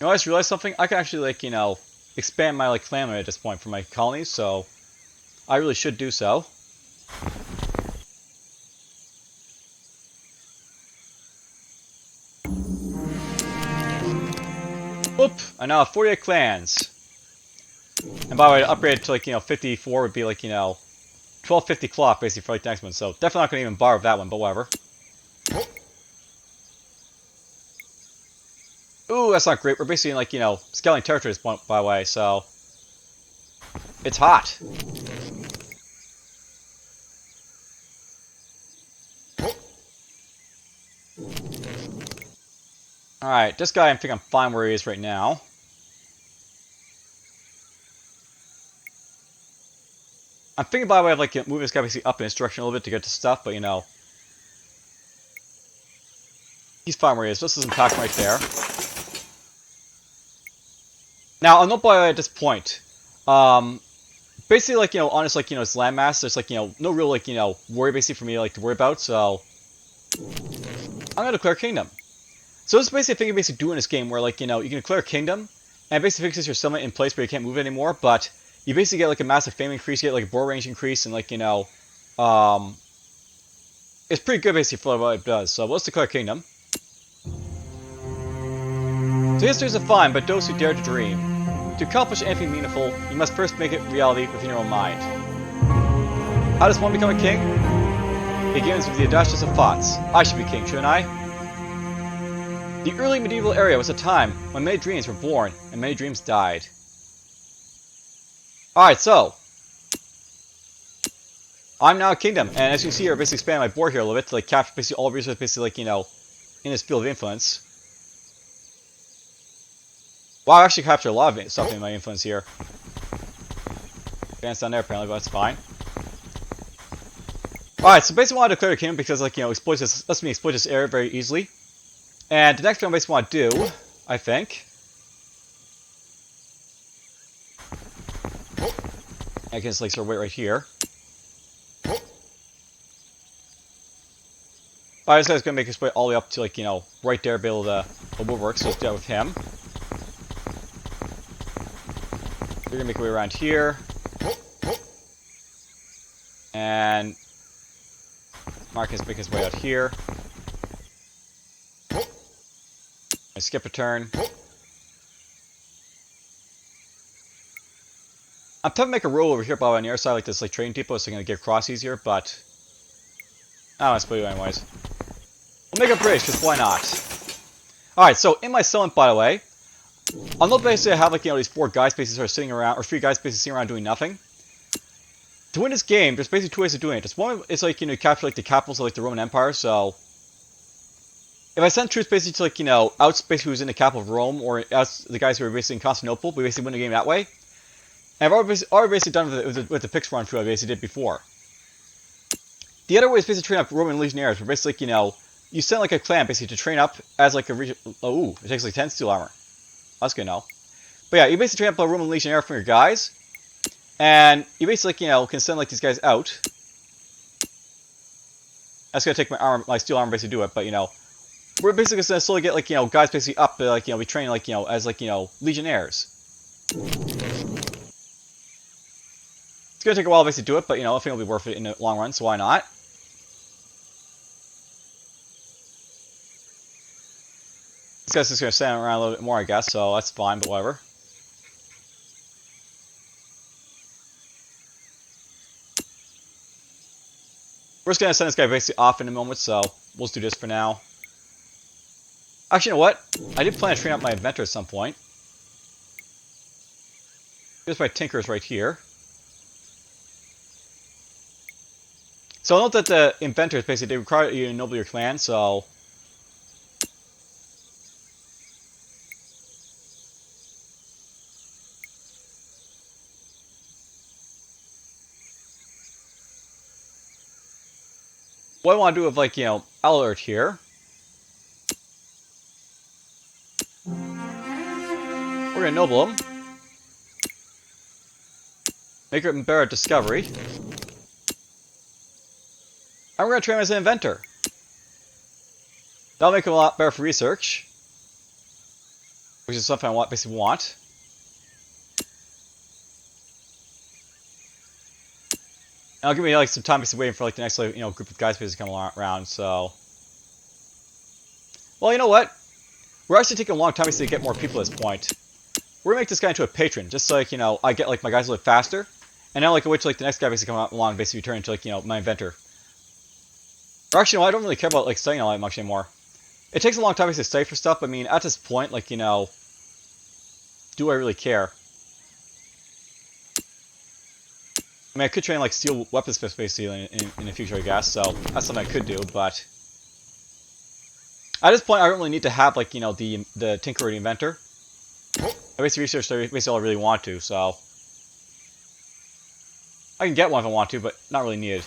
You know, I just realized something. I can actually, like, expand my, like, clan at this point for my colonies, so I really should do so. Whoop! I now have 48 clans. And by the way, to upgrade to, like, 54 would be, like, 1250 clock, basically, for, like, the next one. So, definitely not going to even borrow that one, but whatever. Ooh, that's not great. We're basically in, like, scaling territory at this point, by the way, so... It's hot. Alright, this guy, I think I'm fine where he is right now. I'm thinking, by the way, of, like, moving this guy basically up in this direction a little bit to get to stuff, but, he's fine where he is. This is impact right there. Now, I'll note, by the way, at this point, basically, like, on this, like, its landmass, there's, like, no real, like, worry, basically, for me, like, to worry about, so... I'm gonna declare kingdom. So this is basically a thing you basically do in this game where, like, you can declare a kingdom, and it basically fixes your settlement in place where you can't move it anymore, but you basically get, like, a massive fame increase, you get, like, a border range increase, and, like, it's pretty good, basically, for what it does. So let's declare kingdom. So histories are fine, but those who dare to dream. To accomplish anything meaningful, you must first make it reality within your own mind. How does one become a king? It begins with the audacious of thoughts. I should be king, shouldn't I? The early medieval era was a time when many dreams were born and many dreams died. Alright, so. I'm now a kingdom, and as you can see here, I basically expanded my board here a little bit to, like, capture basically all resources, basically, like, in this field of influence. Wow, I actually captured a lot of stuff in my influence here. Advance down there apparently, but that's fine. Alright, so basically I want to declare a kingdom because, like, exploit this, lets me exploit this area very easily. And the next thing I basically want to do, I think... I can just, like, sort of wait right here. Alright, this guy's going to make his way all the way up to, like, right there, be able to woodwork, so let's do that with him. We're going to make our way around here. And... Marcus make his way out here. I skip a turn. I'm tempted to make a roll over here, by the way, on the other side, like this, like, trading depot, so I'm going to get across easier, but... I don't want to split you anyways. We'll make a bridge, because why not? Alright, so in my settlement, by the way, I'll note basically I have, like, these 4 guys basically sort of sitting around, or 3 guys basically sitting around doing nothing. To win this game, there's basically 2 ways of doing it. Just one is, like, capture, like, the capitals of, like, the Roman Empire, so... If I send troops basically to, like, outs basically who's in the capital of Rome, or outs the guys who are basically in Constantinople, we basically win the game that way. And I've already basically done with the Pix run through I basically did before. The other way is basically train up Roman legionnaires, where basically, you send, like, a clan basically to train up as, like, a region... Oh, ooh, it takes, like, 10 steel armor. That's good to know. But yeah, you basically train up a Roman legionnaire from your guys, and you basically, can send, like, these guys out. That's gonna take my steel armor basically to do it, but, we're basically gonna slowly get, like, guys basically up, like, we train, like, as, like, legionnaires. It's gonna take a while to basically do it, but, I think it'll be worth it in the long run, so why not? This guy's just gonna stand around a little bit more, I guess, so that's fine, but whatever. We're just gonna send this guy basically off in a moment, so we'll just do this for now. Actually, you know what? I did plan to train up my inventor at some point. Here's my tinkers right here. So I'll note that the inventors basically, they require you to ennoble your clan, so... What I want to do with, like, alert here. We're going to ennoble him. Make him bear a discovery. And we're going to train him as an inventor. That'll make him a lot better for research. which is something I basically want. And I'll give me like some time basically waiting for like the next like, group of guys basically to come around. So, well, you know what? We're actually taking a long time basically to get more people at this point. We're gonna make this guy into a patron, just so like I get like my guys a little faster, and now like I wait till like the next guy basically come along, basically turn into like my inventor. Or actually, no, I don't really care about like studying all that much anymore. It takes a long time basically to study for stuff. But I mean, at this point, like do I really care? I mean, I could train like steel weapons basically in the future, I guess. So that's something I could do, but at this point, I don't really need to have like the Tinkerer or the Inventor. I basically researched basically all I really want to, so I can get one if I want to, but not really needed.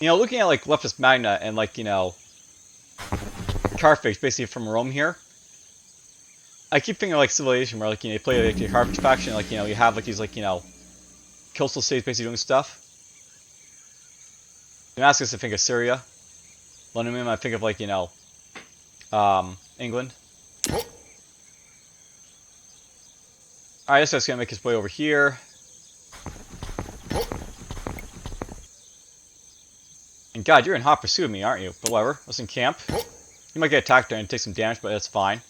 Looking at like Leftist Magna and like Carthage, basically from Rome here, I keep thinking of like Civilization, where like you play like your Carthage faction, like you have like these like coastal states basically doing stuff. Damascus, I think of Syria. London, I think of like England. Alright, this guy's gonna make his way over here. And God, you're in hot pursuit of me, aren't you? But whatever, let's in camp. You might get attacked there and take some damage, but that's fine.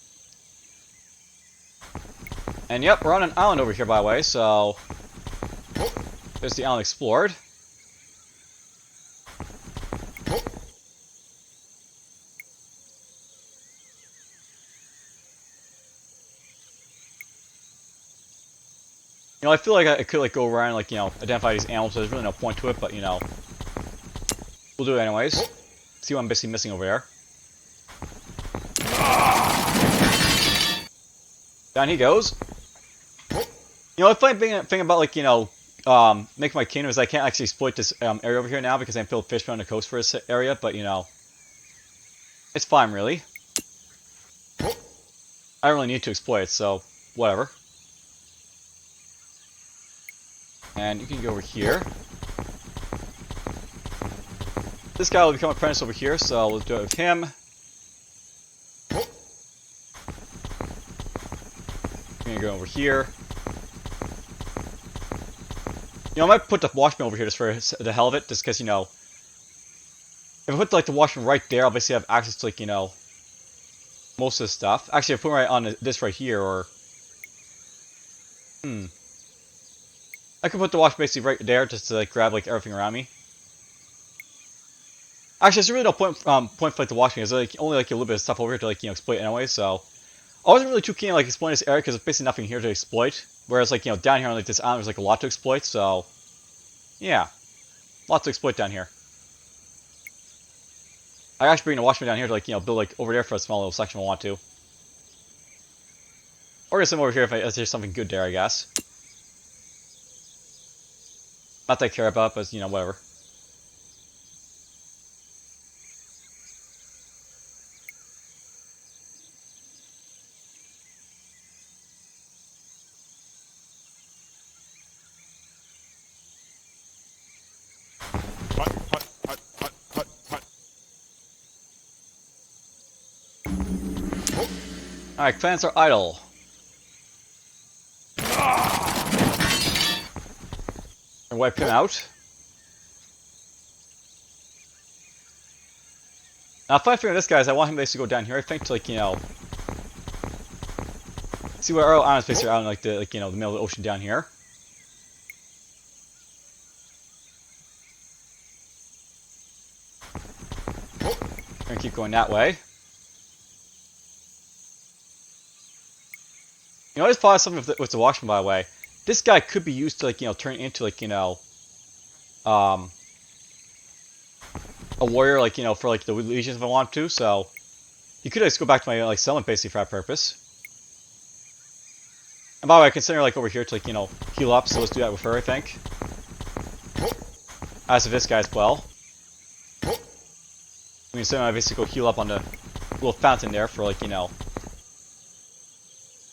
And yep, we're on an island over here, by the way, so there's the island explored. I feel like I could like go around and like identify these animals, so there's really no point to it, but we'll do it anyways. See what I'm basically missing over there. Down he goes. The funny thing about like making my kingdom is I can't actually exploit this area over here now because I'm filled fish on the coast for this area, but it's fine really. I don't really need to exploit it, so whatever. And you can go over here. This guy will become an apprentice over here, so we'll do it with him. I'm gonna go over here. I might put the washman over here just for the hell of it, just because, if I put like the washman right there, I'll basically have access to like, most of the stuff. Actually, if I put it right on this right here, or I could put the washman basically right there just to like grab like everything around me. Actually, there's really no point for like the washman. There's like only like a little bit of stuff over here to like exploit anyway. So I wasn't really too keen on like exploiting this area because there's basically nothing here to exploit. Whereas like down here on like this island, there's like a lot to exploit. So yeah, lots to exploit down here. I actually bring the washman down here to like build like over there for a small little section if I want to. Or get some over here if there's something good there, I guess. Not that I care about, but whatever. Alright, clans are idle. And wipe him out. Now, the funny thing with this guy is I want him basically to go down here, I think, to like, see where our islands basically are out in like the the middle of the ocean down here. We're gonna keep going that way. I just thought of something with the washman, by the way. This guy could be used to like turn into like a warrior, like for like the legions if I want to. So you could just go back to my like settlement basically for that purpose. And by the way, I consider like over here to like heal up. So let's do that with her, I think. As of this guy as well. We can send basically go heal up on the little fountain there for like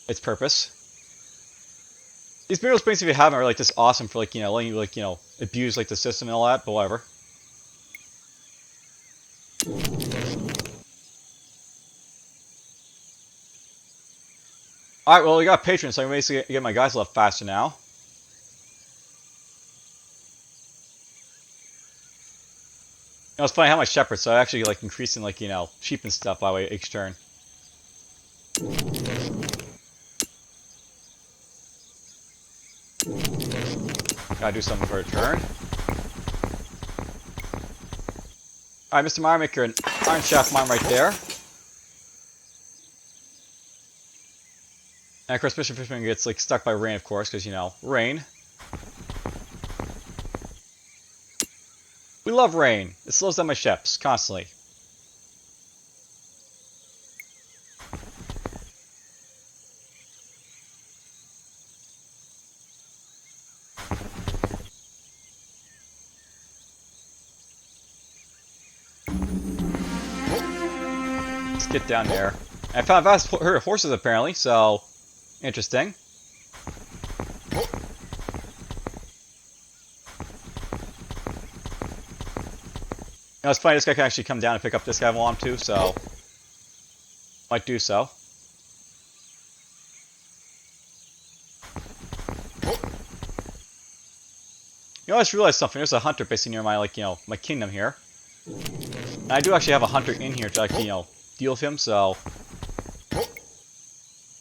its purpose. These burial springs, if you haven't, are like this awesome for like, you know, letting you like, you know, abuse like the system and all that, but whatever. Alright, well, we got patrons, so I can basically get my guys a lot faster now. You know, it's funny how my shepherds, so I actually like increasing like, you know, sheep and stuff by the way each turn. Gotta do something for a turn. Alright, Mr. Mire, make an iron shaft mine right there. And of course, Mr. Fishman gets like stuck by rain, of course, because, you know, rain. We love rain. It slows down my ships, constantly. Let's get down there. And I found a vast herd of horses, apparently, so... interesting. You know, it's funny, this guy can actually come down and pick up this guy if I want to, so... might do so. You know, I just realized something. There's a hunter basically near my, like, you know, my kingdom here. And I do actually have a hunter in here to, like, you know, deal with him, so...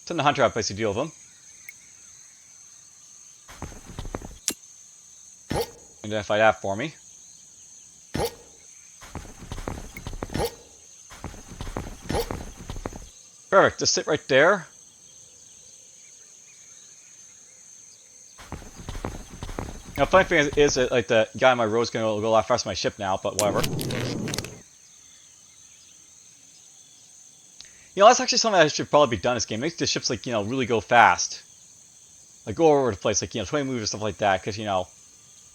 send the hunter out basically deal with him. Identify that for me. Perfect, just sit right there. Now, funny thing is that like the guy on my road is going to go a lot faster than my ship now, but whatever. You know, that's actually something that should probably be done in this game. Makes the ships, like, you know, really go fast. Like, go all over the place, like, you know, 20 moves and stuff like that, because, you know,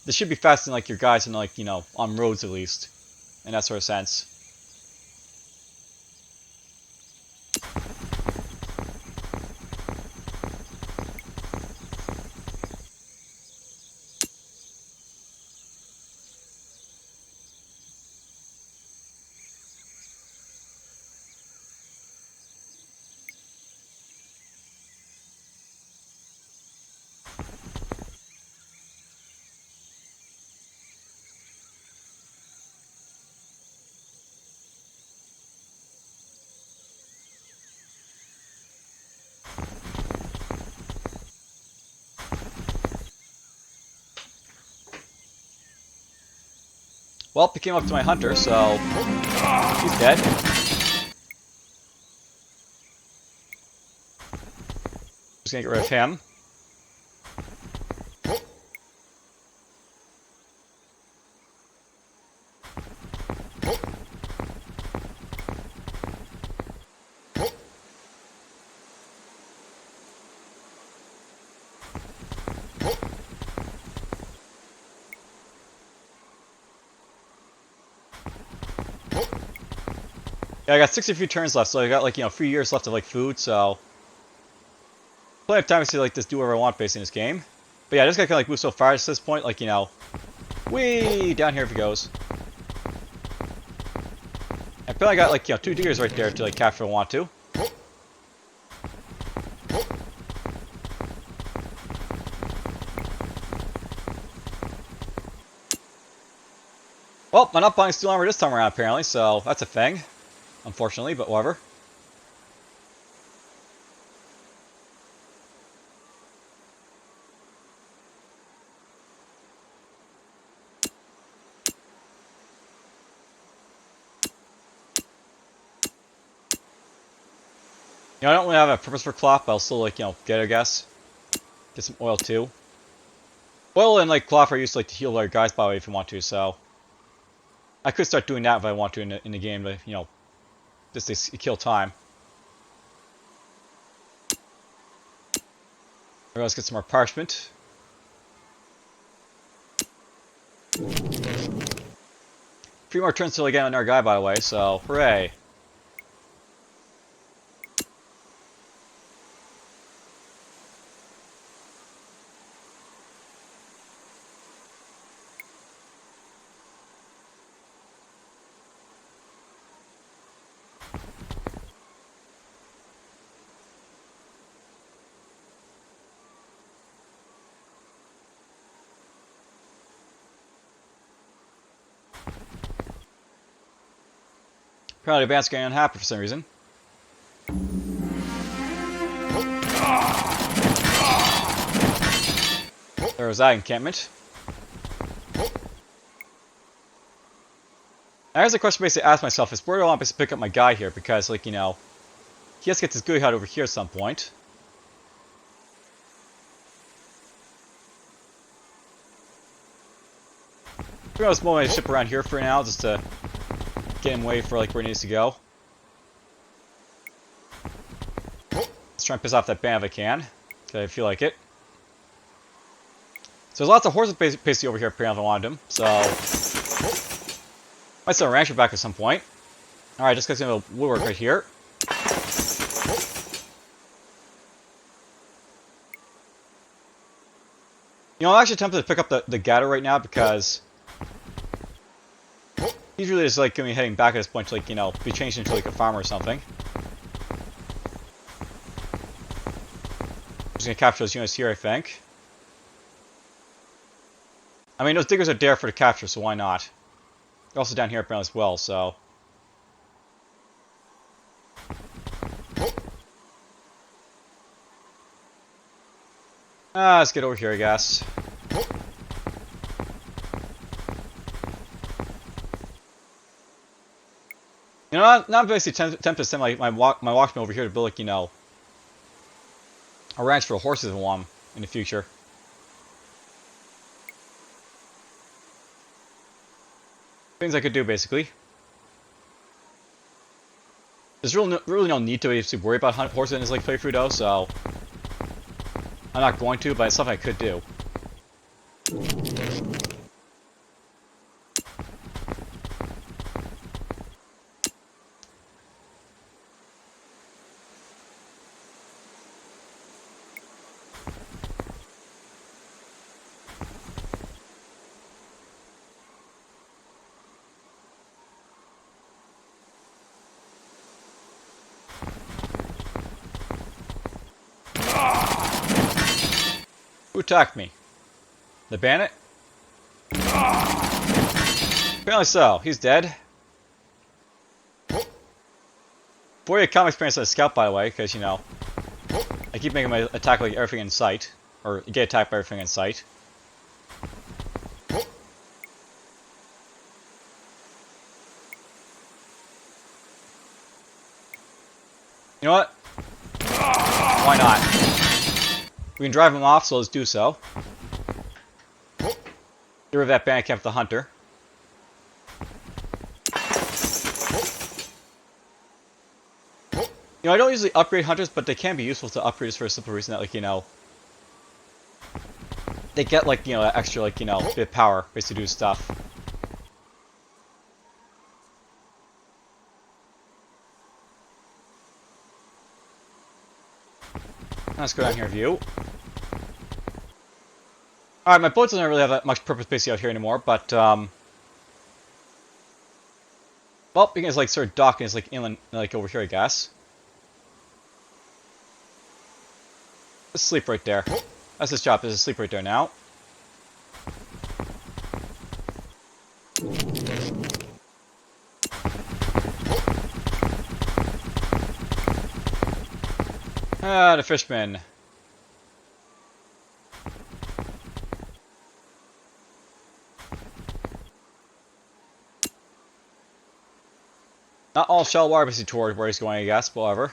this should be faster than, like, your guys in, like, you know, on roads at least. In that sort of sense. Well, he came up to my hunter, so he's dead. Just gonna get rid of him. Yeah, I got 63 turns left, so I got like, you know, 3 years left of like food, so plenty of time to like just do whatever I want basically in this game. But yeah, this guy can like move so fast at this point, like, you know, whee down here if he goes. I feel like I got like, you know, 2 deers right there to like capture if I want to. Well, I'm not buying steel armor this time around apparently, so that's a thing. Unfortunately, but whatever. You know, I don't really have a purpose for cloth, but I'll still, like, you know, get it, I guess. Get some oil, too. Oil and, like, cloth are used, like, to heal our guys, by the way, if you want to, so... I could start doing that if I want to in the game, but, you know, just to kill time. Alright, let's get some more parchment. Three more turns till I get another guy, by the way, so hooray. Apparently the band's getting unhappy for some reason. There was that encampment. Here's a question basically I asked myself, is where do I want to pick up my guy here? Because, like, you know, he has to get his good hut over here at some point. I'm going to just move my ship around here for now, just to get him away for, like, where he needs to go. Let's try and piss off that band if I can, because I feel like it. So there's lots of horses basically over here apparently if I wanted them, so... Might sell a rancher back at some point. Alright, just got some woodwork right here. You know, I'm actually tempted to pick up the Gator right now because he's really just like going to be heading back at this point to, like, you know, be changed into like a farmer or something. I'm just going to capture those units here, I think. I mean, those diggers are there for the capture, so why not? They're also down here apparently as well, so... let's get over here, I guess. You know, now I'm basically tempted to send my walksman over here to build, like, you know, a ranch for the horses if I want them in the future. Things I could do, basically. There's really no need to worry about horses in this, like, playthrough, though, so... I'm not going to, but it's something I could do. Who attacked me? The bandit? Apparently so. He's dead. 40 combat experience as a scout, by the way, because, you know, I keep making my attack like everything in sight. Or get attacked by everything in sight. You know what? Why not? We can drive him off, so let's do so. Get rid of that bandit camp, the hunter. You know, I don't usually upgrade hunters, but they can be useful to upgrade just for a simple reason that, like, you know, they get, like, you know, that extra, like, you know, bit of power, basically to do stuff. Let's go down here, view. Alright, my boat doesn't really have that much purpose basically out here anymore, but, well, we can just, like, sort of dock and it's, like, inland, like, over here, I guess. Let's sleep right there. That's his job, is to sleep right there now. Ah, the fishman. Not all shell water basically toward where he's going, I guess, but whatever.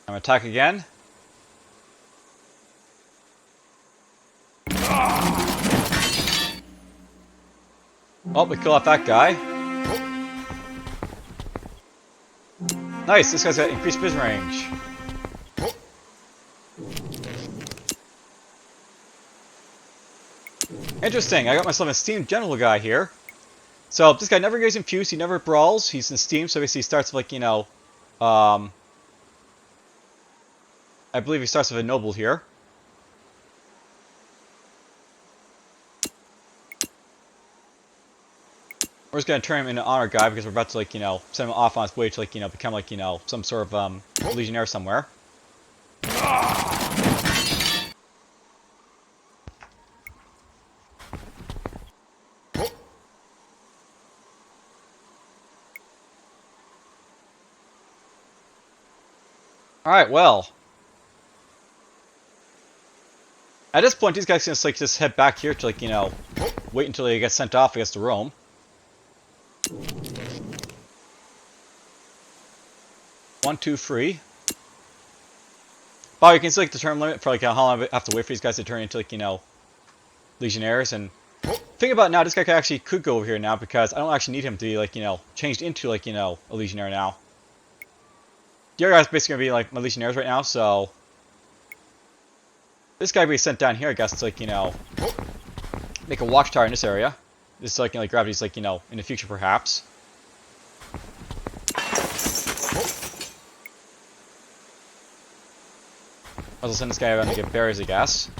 I'm gonna attack again. Oh, we kill off that guy. Nice, this guy's got increased vision range. Interesting, I got myself a steamed general guy here. So, this guy never gets infused, he never brawls, he's in steam, so basically he starts with, like, you know, I believe he starts with a noble here. We're just gonna turn him into honor guy because we're about to, like, you know, send him off on his way to, like, you know, become, like, you know, some sort of legionnaire somewhere. Alright, well. At this point, these guys can just, like, just head back here to, like, you know, wait until they get sent off against the Rome. One, two, three. But you can see, like, the term limit for, like, how long I have to wait for these guys to turn into, like, you know, legionnaires. And think about it now, this guy could go over here now because I don't actually need him to be, like, you know, changed into, like, you know, a legionnaire now. The other guy's basically gonna be, like, my legionnaires right now, so this guy be sent down here, I guess, to, like, you know, make a watchtower in this area. This is, like, you know, like, gravity's, like, you know, in the future, perhaps. I'll send this guy around to get berries, I guess.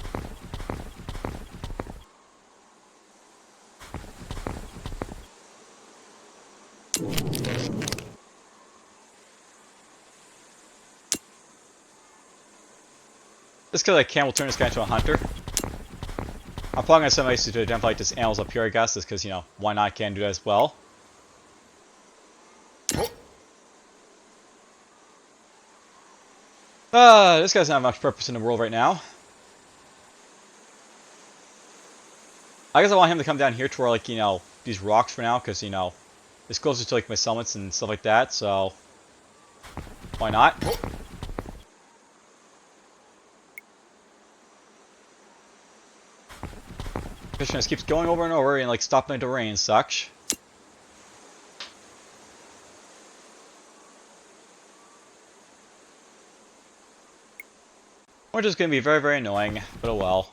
This guy, like, will turn this guy into a hunter. I'm probably gonna send my to identify, like, this animals up here, I guess, just because, you know, why not? Can do that as well. This guy's not have much purpose in the world right now. I guess I want him to come down here to where, like, you know, these rocks for now, because, you know, it's closer to, like, my summits and stuff like that, so why not? Fishing just keeps going over and over and, like, stopping the rain and such. Which is going to be very, very annoying, but oh well.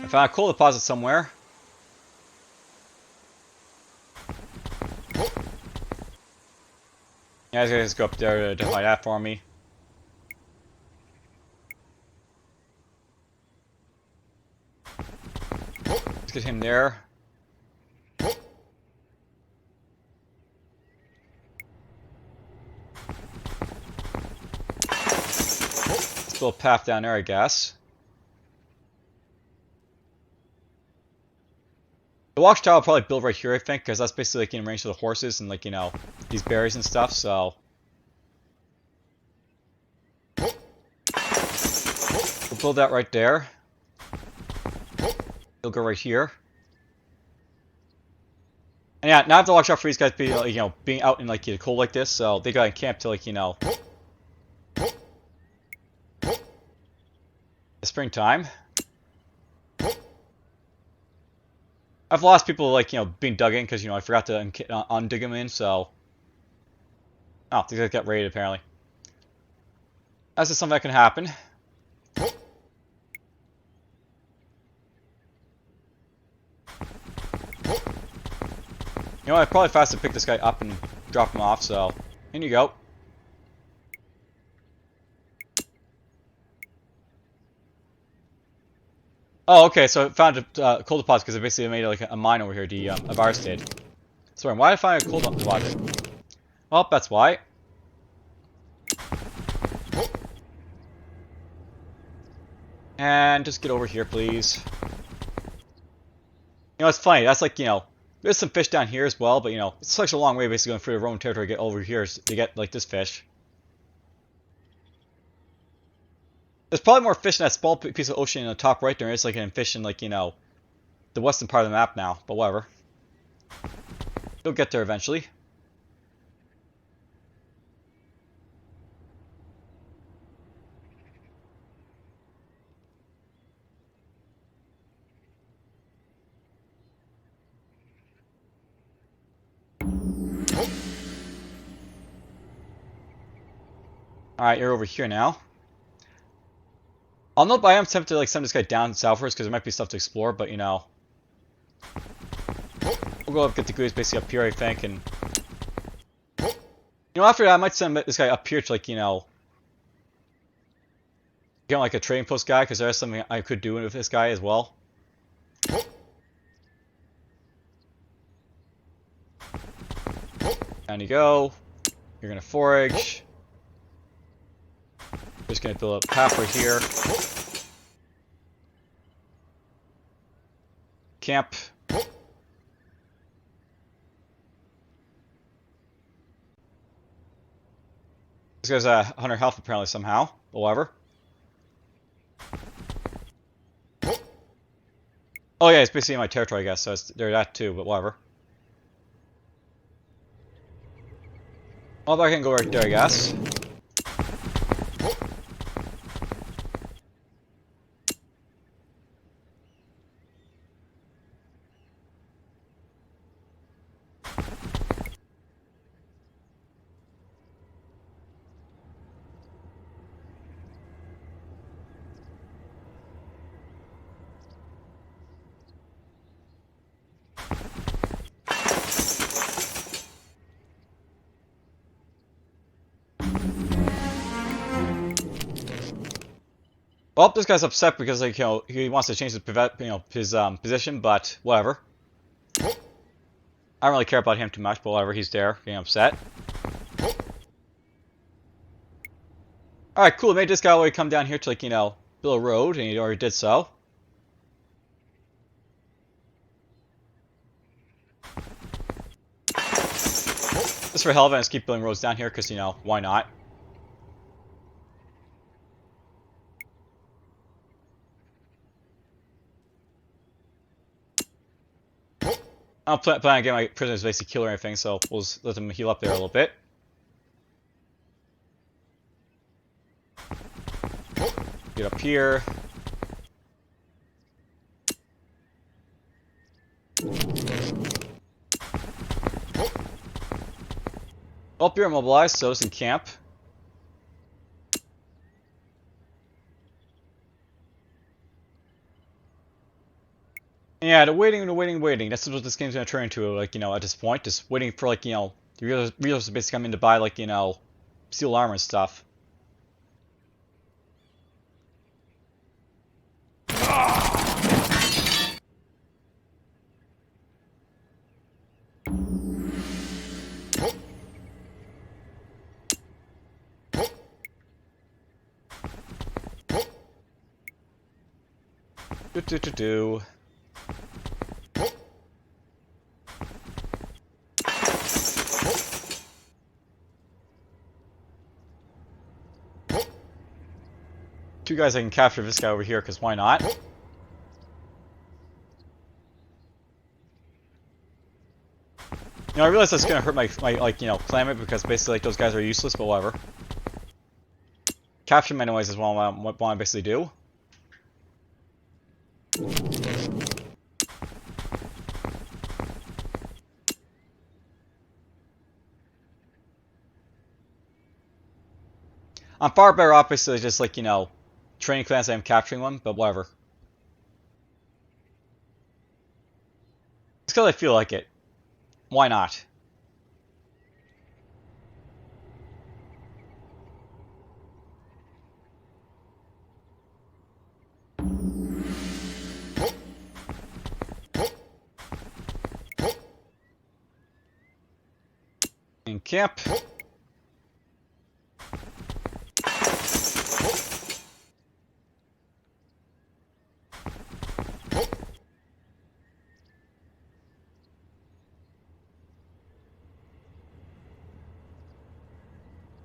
I found a coal deposit somewhere. Yeah, guys go up there to identify that for me. Let's get him there. Let's build a path down there, I guess. The watchtower will probably build right here, I think, because that's basically, like, in range of the horses and, like, you know, these berries and stuff, so. We'll build that right there. It'll go right here. And yeah, now I have to watch out for these guys being, you know, being out in, like, the cold like this, so they got in camp till, like, you know, the springtime. I've lost people, like, you know, being dug in because, you know, I forgot to undig them in, so. Oh, these guys got raided, apparently. That's just something that can happen. You know what, probably faster to pick this guy up and drop him off, so. In you go. Oh, okay, so I found a coal deposit because it basically made like a mine over here, the Avar did. Sorry, why did I find a coal deposit? Well, that's why. And just get over here, please. You know, it's funny, that's like, you know, there's some fish down here as well, but, you know, it's such a long way basically going through the Roman territory to get over here to get, like, this fish. There's probably more fish in that small piece of ocean in the top right there is, like, in fish in, like, you know, the western part of the map now, but whatever. You'll get there eventually. Alright, you're over here now. I am tempted to like send this guy down southwards because there might be stuff to explore, but you know. We'll go up, get the goodies basically up here, I think, and... You know, after that, I might send this guy up here to, like, you know... Get like a trading post guy, because there is something I could do with this guy as well. Down you go. You're gonna forage. Just gonna build up path right here. Camp. This guy's 100 health apparently somehow. But whatever. Oh yeah, it's basically in my territory, I guess, so there's that too, but whatever. Well, I can go right there, I guess. Well, this guy's upset because, like, you know, he wants to change his, his position, but whatever. I don't really care about him too much, but whatever, he's there, getting upset. Alright, cool, made this guy already come down here to, like, you know, build a road, and he already did so. Just for hell of it, I just keep building roads down here, because, you know, why not? I don't plan on getting my prisoners basically killed or anything, so we'll just let them heal up there a little bit. Get up here. Up here immobilized, so it's in camp. Yeah, the waiting. That's what this game's gonna turn into, like, you know, at this point. Just waiting for, like, you know, the resources to basically come in to buy, like, you know, steel armor and stuff. Do. Two guys I can capture this guy over here, because why not? You know, I realize that's gonna hurt my like, you know, climate, because basically, like, those guys are useless, but whatever. Capture them anyways is what I basically do. I'm far better off basically just, like, you know, training clans I am capturing one, but whatever. It's because I feel like it. Why not? In camp.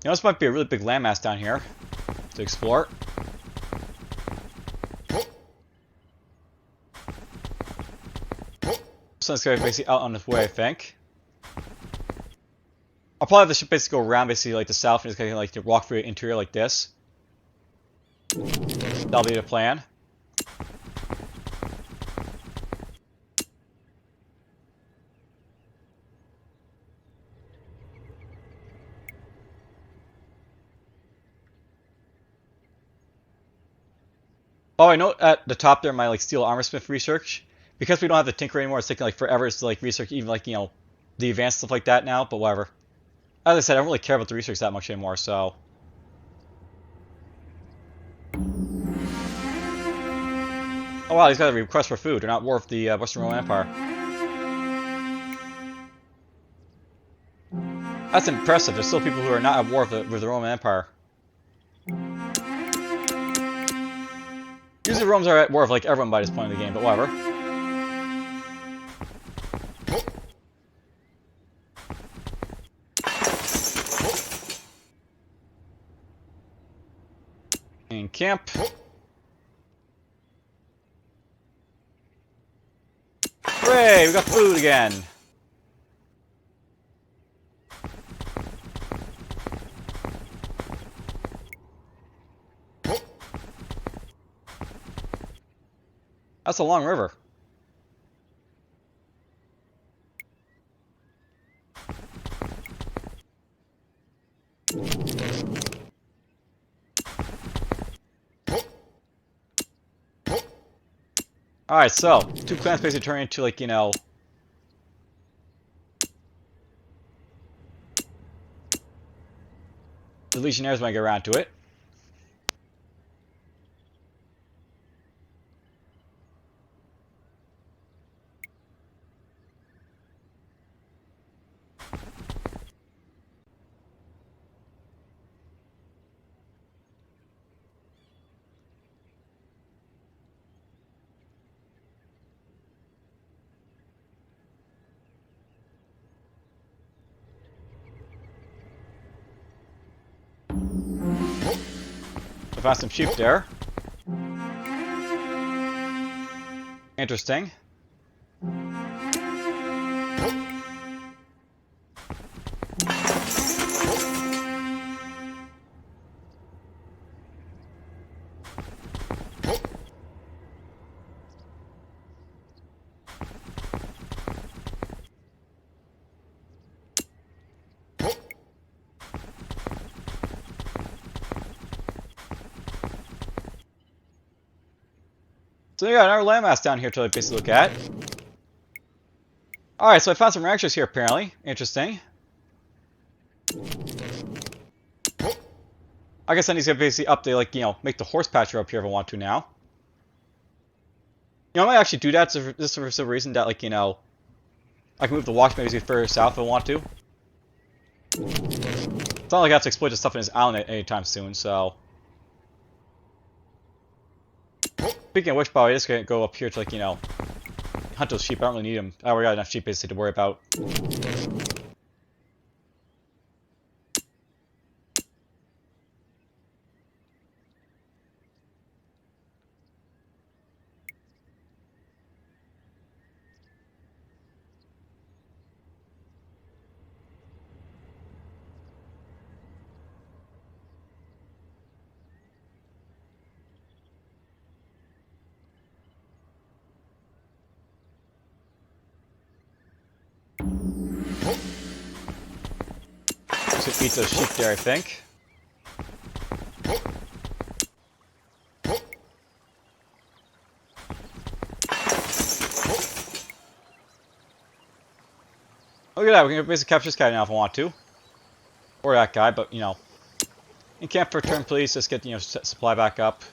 You know, this might be a really big landmass down here to explore. So this guy basically out on his way, I think. I'll probably have the ship basically go around basically like the south and just kind of like walk through the interior like this. That'll be the plan. Oh, I know at the top there, my like steel armor smith research, because we don't have the tinker anymore. It's taking like forever to like research even like the advanced stuff like that now. But whatever. As I said, I don't really care about the research that much anymore. So. Oh wow, he's got a request for food. They're not war with the Western Roman Empire. That's impressive. There's still people who are not at war with the Roman Empire. Usually the Romans are at war with like everyone by this point in the game, but whatever. In camp. Hooray, we got food again. That's a long river. Alright, so, two clans basically turn into, like, the Legionnaires when I get around to it. I found some sheep there. Interesting. So yeah, another landmass down here to basically look at. Alright, so I found some ranchers here apparently. Interesting. I guess I need to basically update, like, make the horse patcher up here if I want to now. I might actually do that just for some reason that, like, I can move the walk maybe further south if I want to. It's not like I have to exploit the stuff in this island anytime soon, so. Speaking of which, by the way, I'm just gonna go up here to, like, hunt those sheep. I don't really need them. I already got enough sheep basically to worry about. Just eat those sheep there, I think. Look at that, we can basically capture this guy now if I want to. Or that guy, but, in camp for a turn, please. Just get, supply back up.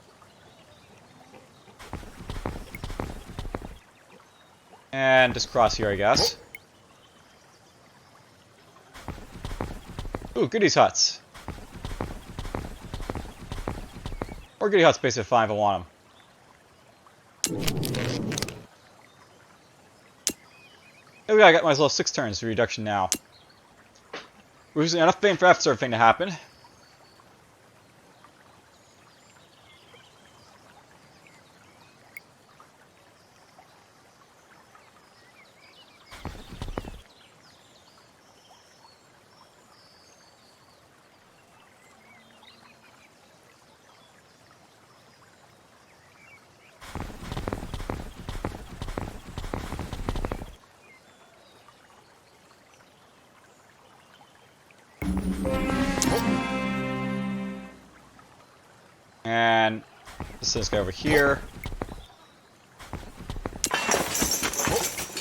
And just cross here, I guess. Ooh, goodies huts. Or goodie huts basically fine if I want them. There we go, I got my little 6 turns reduction now. We're using enough pain for that sort of thing to happen. Let's send this guy over here.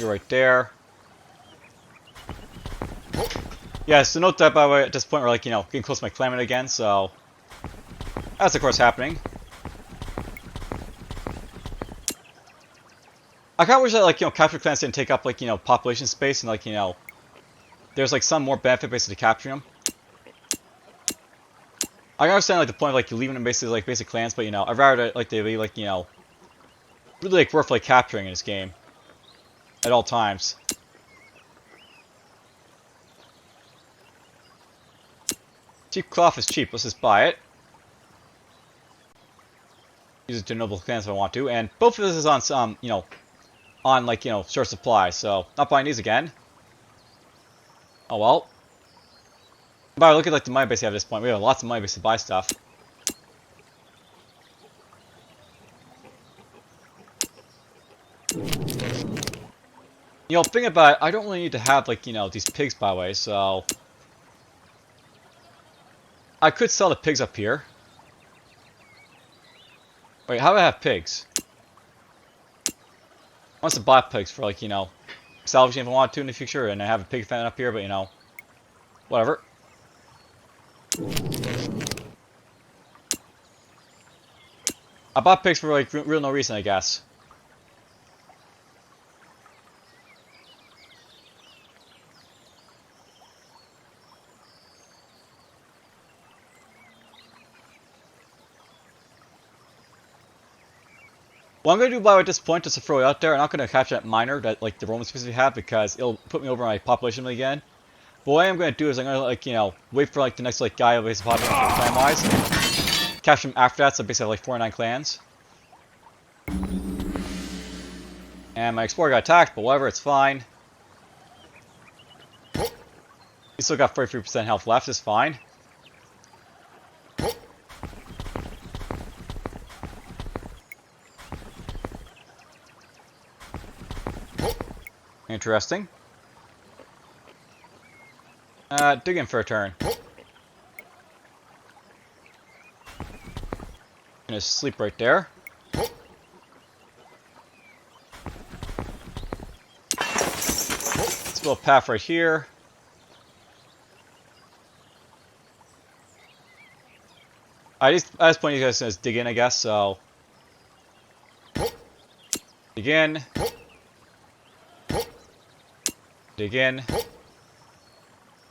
You're right there. Yeah, so note that, by the way, at this point we're, like, you know, getting close to my clan again, so... That's, of course, happening. I kind of wish that, like, you know, capture clans didn't take up, like, you know, population space, and, like, you know... There's, like, some more benefit, basically, to capturing them. I understand, like, the point of, like, you leaving them basically, like, basic clans, but, you know, I'd rather, like, they be, like, you know... Really, like, worth, like, capturing in this game. At all times. Cheap cloth is cheap. Let's just buy it. Use it to noble clans if I want to. And both of this is on some, you know, on, like, you know, short supply. So, not buying these again. Oh well. But look at, like, the money base we have at this point. We have lots of money base to buy stuff. You know, thinking about it, I don't really need to have, like, you know, these pigs, by the way, so... I could sell the pigs up here. Wait, how do I have pigs? I want to buy pigs for, like, you know, salvaging if I want to in the future, and I have a pig fan up here, but, you know, whatever. I bought pigs for, like, real no reason, I guess. What I'm going to do, by the way, at this point, just to throw it out there, I'm not going to capture that miner that, like, the Romans specifically have, because it'll put me over my population again. But what I'm going to do is I'm going to, like, you know, wait for, like, the next, like, guy of basic population clan-wise. Capture him after that, so basically I have, like, 49 clans. And my explorer got attacked, but whatever, it's fine. He still got 43% health left, it's fine. Interesting. Dig in for a turn. Gonna sleep right there. Let's build a path right here. At this point, you guys can just dig in, I guess, so... Dig in. Dig in.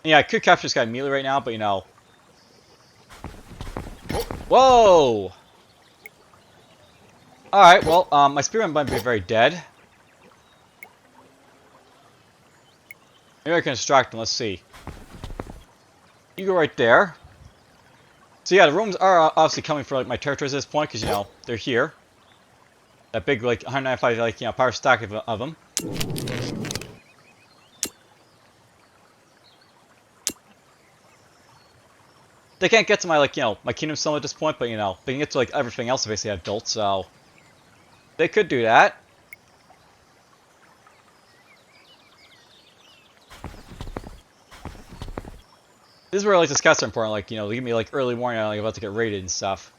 Yeah, I could capture this guy immediately right now, but, you know... Whoa! Alright, well, my spearman might be very dead. Maybe I can distract him, let's see. You go right there. So yeah, the Romans are obviously coming for, like, my territories at this point, because, you know, they're here. That big, like, 195, like, you know, power stack of them. They can't get to my, like, you know, my kingdom stone at this point, but, you know, they can get to, like, everything else basically I've built, so... They could do that. This is where, like, the scouts are important, like, you know, they give me, like, early warning I'm, like, about to get raided and stuff.